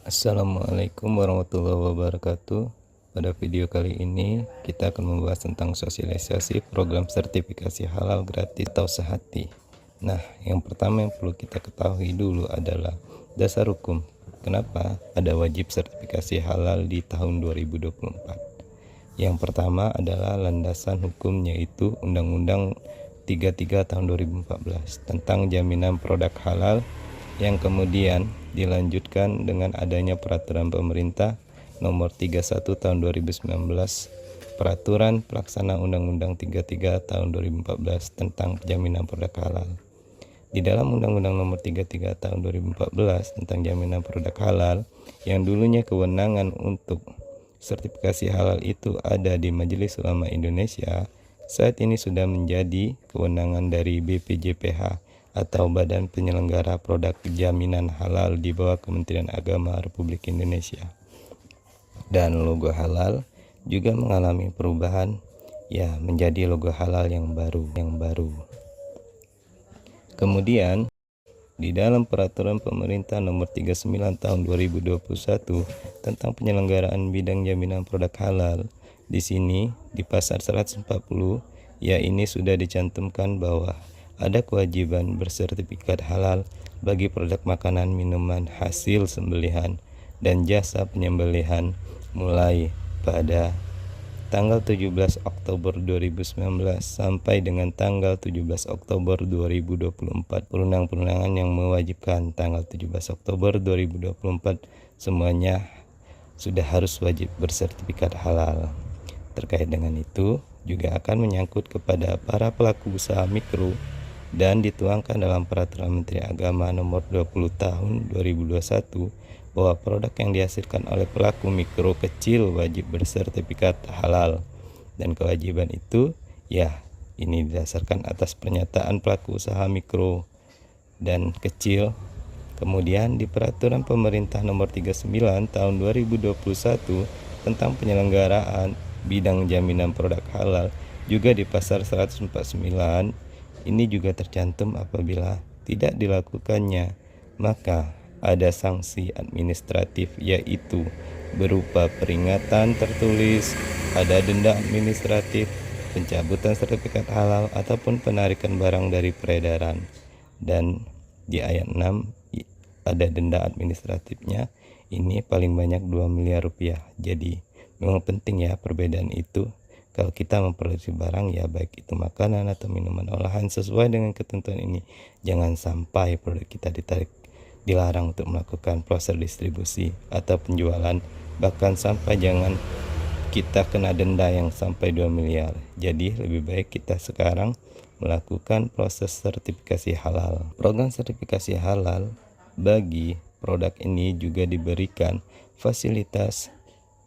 Assalamualaikum warahmatullahi wabarakatuh. Pada video kali ini kita akan membahas tentang sosialisasi program sertifikasi halal gratis atau sehati. Nah, yang pertama yang perlu kita ketahui dulu adalah dasar hukum. Kenapa ada wajib sertifikasi halal di tahun 2024? Yang pertama adalah landasan hukum, yaitu Undang-Undang 33 tahun 2014 tentang jaminan produk halal, yang kemudian dilanjutkan dengan adanya peraturan pemerintah nomor 31 tahun 2019, peraturan pelaksana Undang-Undang 33 tahun 2014 tentang jaminan produk halal. Di dalam Undang-Undang nomor 33 tahun 2014 tentang jaminan produk halal, yang dulunya kewenangan untuk sertifikasi halal itu ada di Majelis Ulama Indonesia, saat ini sudah menjadi kewenangan dari BPJPH atau Badan Penyelenggara Produk Jaminan Halal di bawah Kementerian Agama Republik Indonesia. Dan logo halal juga mengalami perubahan, menjadi logo halal yang baru. Kemudian di dalam peraturan pemerintah nomor 39 tahun 2021 tentang penyelenggaraan bidang jaminan produk halal, di sini di pasal 140 ini sudah dicantumkan bahwa ada kewajiban bersertifikat halal bagi produk makanan, minuman, hasil sembelihan, dan jasa penyembelihan mulai pada tanggal 17 Oktober 2019 sampai dengan tanggal 17 Oktober 2024. Perundang-perundangan yang mewajibkan tanggal 17 Oktober 2024 semuanya sudah harus wajib bersertifikat halal. Terkait dengan itu juga akan menyangkut kepada para pelaku usaha mikro dan dituangkan dalam Peraturan Menteri Agama nomor 20 tahun 2021 bahwa produk yang dihasilkan oleh pelaku mikro kecil wajib bersertifikat halal, dan kewajiban itu ini didasarkan atas pernyataan pelaku usaha mikro dan kecil. Kemudian di Peraturan Pemerintah nomor 39 tahun 2021 tentang penyelenggaraan bidang jaminan produk halal, juga di pasal 149 ini juga tercantum apabila tidak dilakukannya, maka ada sanksi administratif, yaitu berupa peringatan tertulis, ada denda administratif, pencabutan sertifikat halal, ataupun penarikan barang dari peredaran. Dan di ayat 6 ada denda administratifnya, ini paling banyak 2 miliar rupiah. Jadi memang penting perbedaan itu. Kalau kita memproduksi barang baik itu makanan atau minuman olahan sesuai dengan ketentuan ini, jangan sampai produk kita dilarang untuk melakukan proses distribusi atau penjualan, bahkan sampai jangan kita kena denda yang sampai 2 miliar. Jadi lebih baik kita sekarang melakukan proses sertifikasi halal. Program sertifikasi halal bagi produk ini juga diberikan fasilitas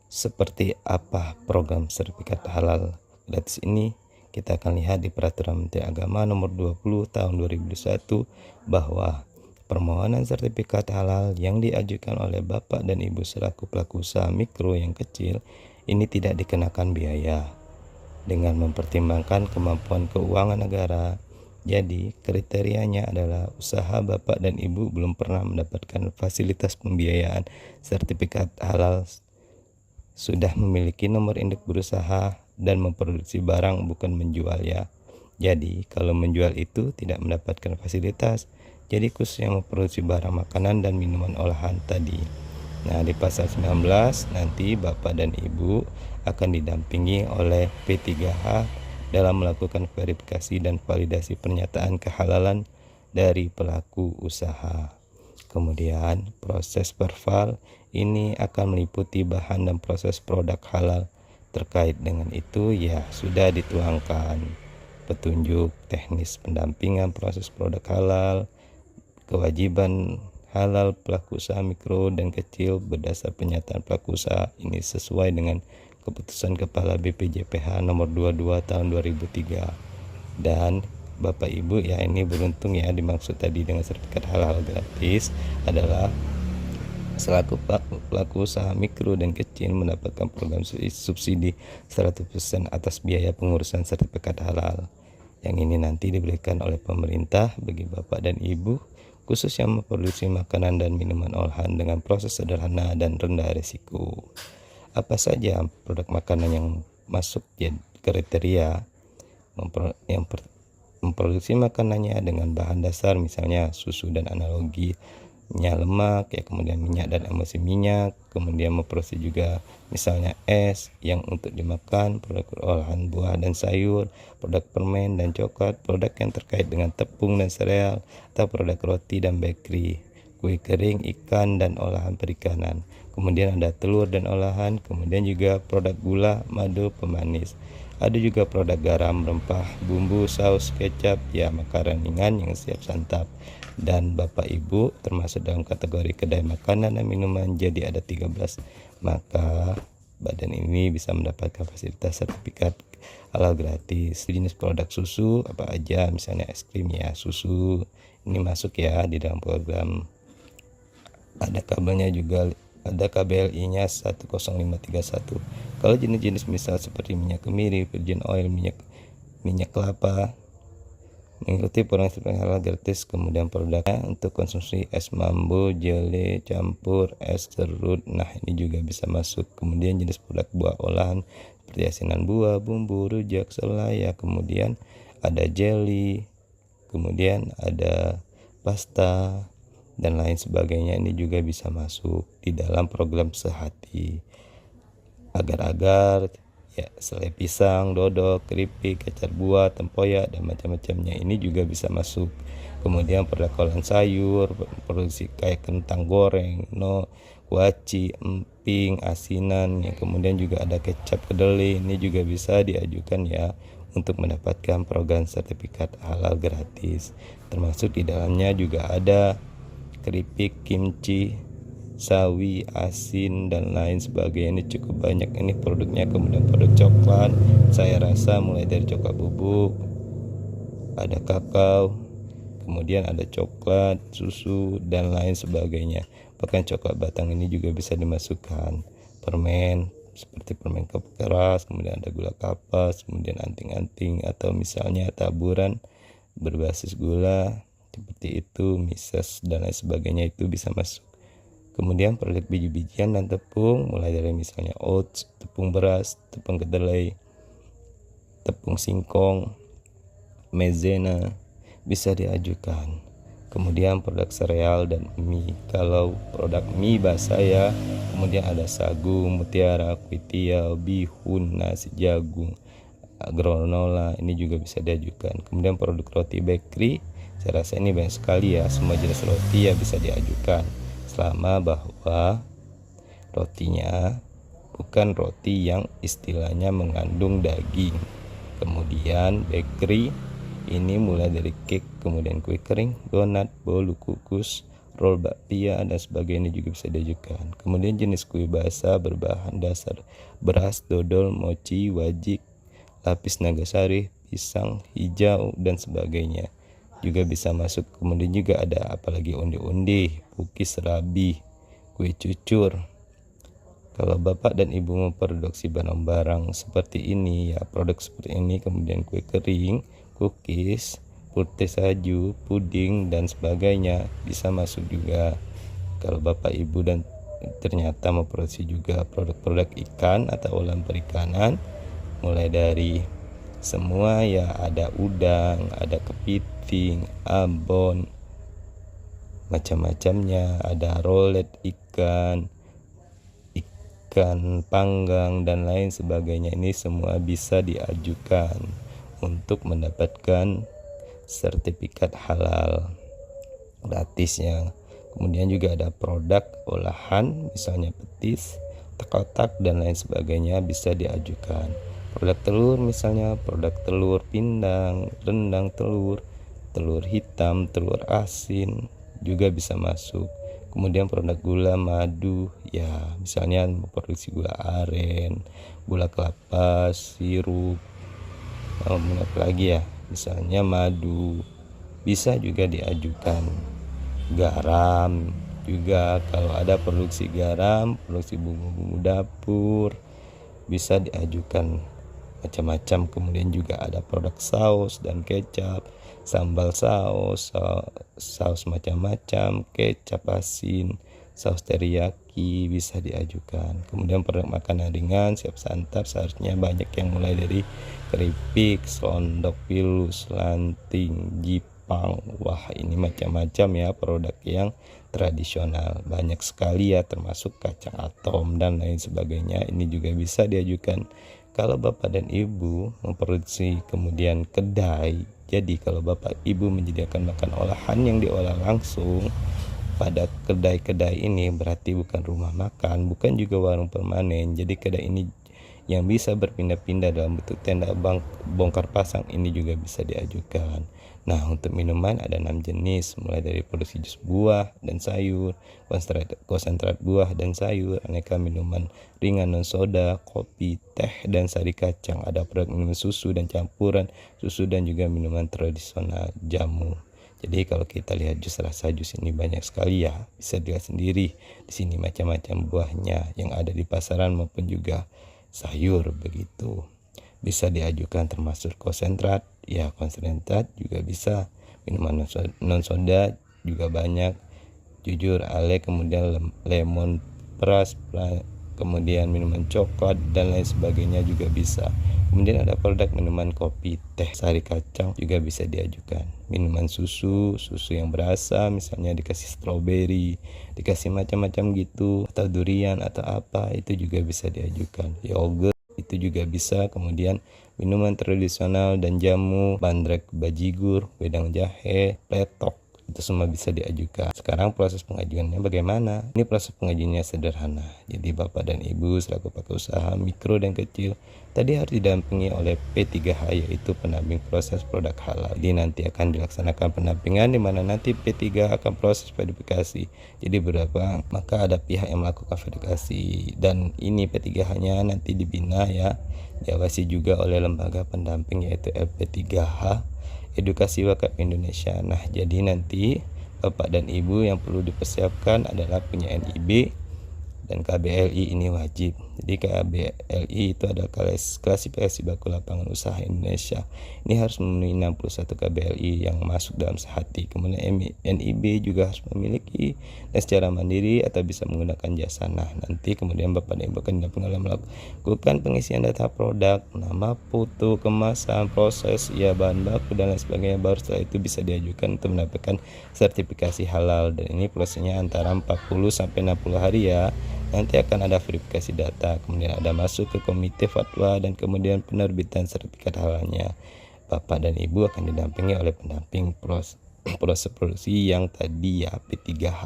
seperti apa program sertifikat halal gratis ini. Kita akan lihat di Peraturan Menteri Agama nomor 20 tahun 2021 bahwa permohonan sertifikat halal yang diajukan oleh Bapak dan Ibu selaku pelaku usaha mikro yang kecil ini tidak dikenakan biaya dengan mempertimbangkan kemampuan keuangan negara. Jadi kriterianya adalah usaha Bapak dan Ibu belum pernah mendapatkan fasilitas pembiayaan sertifikat halal, sudah memiliki nomor induk berusaha dan memproduksi barang, bukan menjual Jadi kalau menjual itu tidak mendapatkan fasilitas. Jadi khusus yang memproduksi barang makanan dan minuman olahan tadi. Nah, di pasal 19 nanti Bapak dan Ibu akan didampingi oleh P3H dalam melakukan verifikasi dan validasi pernyataan kehalalan dari pelaku usaha. Kemudian proses perval ini akan meliputi bahan dan proses produk halal. Terkait dengan itu sudah dituangkan petunjuk teknis pendampingan proses produk halal, kewajiban halal pelaku usaha mikro dan kecil berdasar pernyataan pelaku usaha ini sesuai dengan keputusan Kepala BPJPH nomor 22 tahun 2003. Dan Bapak Ibu ini beruntung dimaksud tadi dengan sertifikat halal gratis adalah selaku pelaku usaha mikro dan kecil mendapatkan program subsidi 100% atas biaya pengurusan sertifikat halal. Yang ini nanti diberikan oleh pemerintah bagi Bapak dan Ibu khusus yang memproduksi makanan dan minuman olahan dengan proses sederhana dan rendah risiko. Apa saja produk makanan yang masuk kriteria memproduksi makanannya dengan bahan dasar misalnya susu dan analoginya lemak ya, kemudian minyak dan emulsi minyak, kemudian memproduksi juga misalnya es yang untuk dimakan, produk olahan buah dan sayur, produk permen dan coklat, produk yang terkait dengan tepung dan sereal, atau produk roti dan bakery, kue kering, ikan dan olahan perikanan. Kemudian ada telur dan olahan, kemudian juga produk gula, madu, pemanis. Ada juga produk garam, rempah, bumbu, saus, kecap, ya makanan ringan yang siap santap. Dan Bapak Ibu termasuk dalam kategori kedai makanan dan minuman, jadi ada 13. Maka badan ini bisa mendapatkan fasilitas sertifikat halal gratis. Jenis produk susu apa aja, misalnya es krim ya, susu ini masuk ya di dalam program. Ada kabelnya juga, ada KBLI-nya 10531. Kalau jenis-jenis misal seperti minyak kemiri, virgin oil, minyak kelapa, mengikuti program halal gratis. Kemudian produknya untuk konsumsi es mambo, jele, campur, es serut, nah ini juga bisa masuk. Kemudian jenis produk buah olahan seperti asinan buah, bumbu, rujak, selai ya. Kemudian ada jelly, kemudian ada pasta dan lain sebagainya, ini juga bisa masuk di dalam program sehati. Agar-agar ya, selai pisang, dodol, keripik, kecap buah, tempoyak dan macam-macamnya ini juga bisa masuk. Kemudian produk olahan sayur, produksi kayak kentang goreng, kuaci, emping, asinan ya. Kemudian juga ada kecap kedelai, ini juga bisa diajukan ya untuk mendapatkan program sertifikat halal gratis. Termasuk di dalamnya juga ada keripik, kimchi, sawi, asin dan lain sebagainya. Ini cukup banyak ini produknya. Kemudian produk coklat, saya rasa mulai dari coklat bubuk, ada kakao, kemudian ada coklat, susu dan lain sebagainya. Bahkan coklat batang ini juga bisa dimasukkan. Permen seperti permen keras, kemudian ada gula kapas, kemudian anting-anting atau misalnya taburan berbasis gula seperti itu, mises dan lain sebagainya, itu bisa masuk. Kemudian produk biji-bijian dan tepung mulai dari misalnya oats, tepung beras, tepung kedelai, tepung singkong, maizena bisa diajukan. Kemudian produk sereal dan mie. Kalau produk mie basah ya, kemudian ada sagu, mutiara, kuitiau, bihun, nasi jagung, granola, ini juga bisa diajukan. Kemudian produk roti bakery, saya rasa ini banyak sekali ya, semua jenis roti ya bisa diajukan, selama bahwa rotinya bukan roti yang istilahnya mengandung daging. Kemudian bakery ini mulai dari cake, kemudian kue kering, donat, bolu, kukus, roll bakpia dan sebagainya juga bisa diajukan. Kemudian jenis kue basah berbahan dasar beras, dodol, mochi, wajik, lapis nagasari, pisang hijau dan sebagainya juga bisa masuk. Kemudian juga ada apalagi undi-undi, kukis, serabi, kue cucur. Kalau Bapak dan Ibu memproduksi barang-barang seperti ini ya, produk seperti ini, kemudian kue kering, cookies, putih salju, puding dan sebagainya bisa masuk juga. Kalau Bapak Ibu dan ternyata memproduksi juga produk-produk ikan atau olahan perikanan, mulai dari semua ya, ada udang, ada kepiting, abon, macam-macamnya, ada rolet ikan, ikan panggang dan lain sebagainya. Ini semua bisa diajukan untuk mendapatkan sertifikat halal gratisnya. Kemudian juga ada produk olahan misalnya petis, tekotak dan lain sebagainya bisa diajukan. Produk telur misalnya produk telur pindang, rendang telur, telur hitam, telur asin juga bisa masuk. Kemudian produk gula, madu ya, misalnya memproduksi gula aren, gula kelapa, sirup, apa lagi ya, misalnya madu bisa juga diajukan. Garam juga, kalau ada produksi garam, produksi bumbu-bumbu dapur bisa diajukan macam-macam. Kemudian juga ada produk saus dan kecap, sambal saus, saus macam-macam, kecap asin, saus teriyaki bisa diajukan. Kemudian produk makanan ringan siap santap seharusnya banyak yang mulai dari keripik, selondok, pilus, lanting, jipang. Wah, ini macam-macam ya produk yang tradisional, banyak sekali ya, termasuk kacang atom dan lain sebagainya. Ini juga bisa diajukan. Kalau bapak dan ibu memproduksi kemudian kedai, jadi kalau bapak ibu menyediakan makan olahan yang diolah langsung pada kedai-kedai ini, berarti bukan rumah makan, bukan juga warung permanen. Jadi kedai ini yang bisa berpindah-pindah dalam bentuk tenda bongkar pasang ini juga bisa diajukan. Nah, untuk minuman ada 6 jenis, mulai dari produksi jus buah dan sayur, konsentrat buah dan sayur, aneka minuman ringan non soda, kopi, teh, dan sari kacang. Ada produk minuman susu dan campuran susu dan juga minuman tradisional, jamu. Jadi kalau kita lihat jus rasa jus ini banyak sekali ya, bisa dilihat sendiri di sini macam-macam buahnya yang ada di pasaran maupun juga sayur begitu. Bisa diajukan termasuk konsentrat, ya konsentrat juga bisa, minuman non soda juga banyak, jujur ale, kemudian lemon peras, kemudian minuman coklat dan lain sebagainya juga bisa. Kemudian ada produk minuman kopi, teh, sari kacang juga bisa diajukan. Minuman susu yang berasa, misalnya dikasih stroberi, dikasih macam-macam gitu, atau durian atau apa, itu juga bisa diajukan. Yogurt itu juga bisa. Kemudian minuman tradisional dan jamu, bandrek, bajigur, wedang jahe, pletok, itu semua bisa diajukan. Sekarang proses pengajuannya bagaimana? Ini proses pengajuannya sederhana. Jadi bapak dan ibu selaku pelaku usaha mikro dan kecil tadi harus didampingi oleh P3H, yaitu pendamping proses produk halal. Jadi nanti akan dilaksanakan pendampingan di mana nanti P3 akan proses verifikasi. Jadi berapa, maka ada pihak yang melakukan verifikasi dan ini P3H-nya nanti dibina ya, diawasi juga oleh lembaga pendamping yaitu LP3H, Edukasi Wakaf Indonesia. Nah, jadi nanti bapak dan ibu yang perlu dipersiapkan adalah punya NIB dan KBLI, ini wajib. Jadi KBLI itu adalah klasifikasi baku lapangan usaha Indonesia. Ini harus memenuhi 61 KBLI yang masuk dalam sehati. Kemudian NIB juga harus memiliki dan secara mandiri atau bisa menggunakan jasa. Nah, nanti kemudian bapak dan ibu akan didampingi melakukan pengisian data produk, nama, foto, kemasan, proses, ya bahan baku dan lain sebagainya. Baru setelah itu bisa diajukan untuk mendapatkan sertifikasi halal, dan ini prosesnya antara 40 sampai 60 hari ya. Nanti akan ada verifikasi data, kemudian ada masuk ke komite fatwa dan kemudian penerbitan sertifikat halalnya. Bapak dan ibu akan didampingi oleh pendamping proses produksi yang tadi ya, P3H.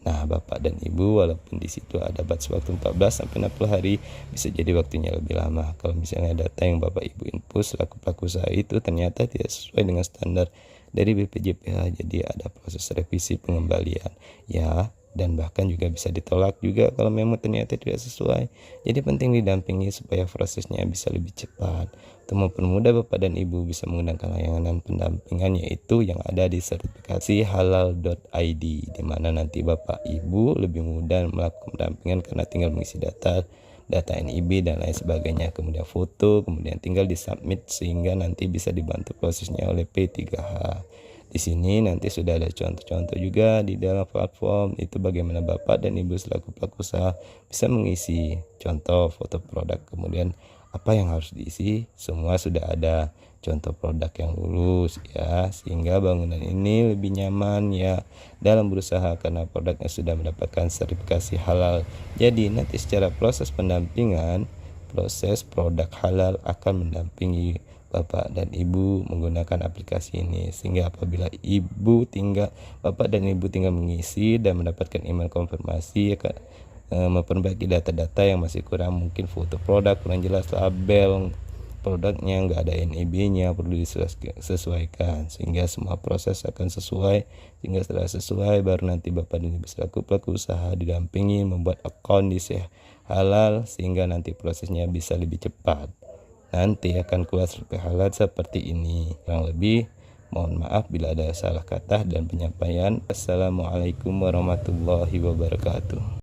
Nah, bapak dan ibu walaupun di situ ada batas waktu 14 sampai 60 hari, bisa jadi waktunya lebih lama. Kalau misalnya data yang bapak ibu input selaku pelaku usaha itu ternyata tidak sesuai dengan standar dari BPJPH, jadi ada proses revisi pengembalian ya, dan bahkan juga bisa ditolak juga kalau memang ternyata tidak sesuai. Jadi penting didampingi supaya prosesnya bisa lebih cepat. Untuk mempermudah bapak dan ibu bisa menggunakan layanan pendampingan yaitu yang ada di sertifikasi halal.id, di mana nanti bapak ibu lebih mudah melakukan pendampingan karena tinggal mengisi data NIB dan lain sebagainya, kemudian foto, kemudian tinggal disubmit sehingga nanti bisa dibantu prosesnya oleh P3H. Di sini nanti sudah ada contoh-contoh juga di dalam platform itu bagaimana bapak dan ibu selaku pelaku usaha bisa mengisi contoh foto produk, kemudian apa yang harus diisi, semua sudah ada contoh produk yang lulus ya, sehingga bangunan ini lebih nyaman ya dalam berusaha karena produknya sudah mendapatkan sertifikasi halal. Jadi nanti secara proses pendampingan, proses produk halal akan mendampingi bapak dan ibu menggunakan aplikasi ini, sehingga apabila bapak dan ibu tinggal mengisi dan mendapatkan email konfirmasi akan memperbaiki data-data yang masih kurang, mungkin foto produk kurang jelas, label produknya nggak ada NIB-nya perlu disesuaikan sehingga semua proses akan sesuai, sehingga setelah sesuai baru nanti bapak dan ibu selaku pelaku usaha didampingi membuat akun di halal sehingga nanti prosesnya bisa lebih cepat. Nanti akan keluar sertifikat halal seperti ini. Kurang lebih mohon maaf bila ada salah kata dan penyampaian. Assalamualaikum warahmatullahi wabarakatuh.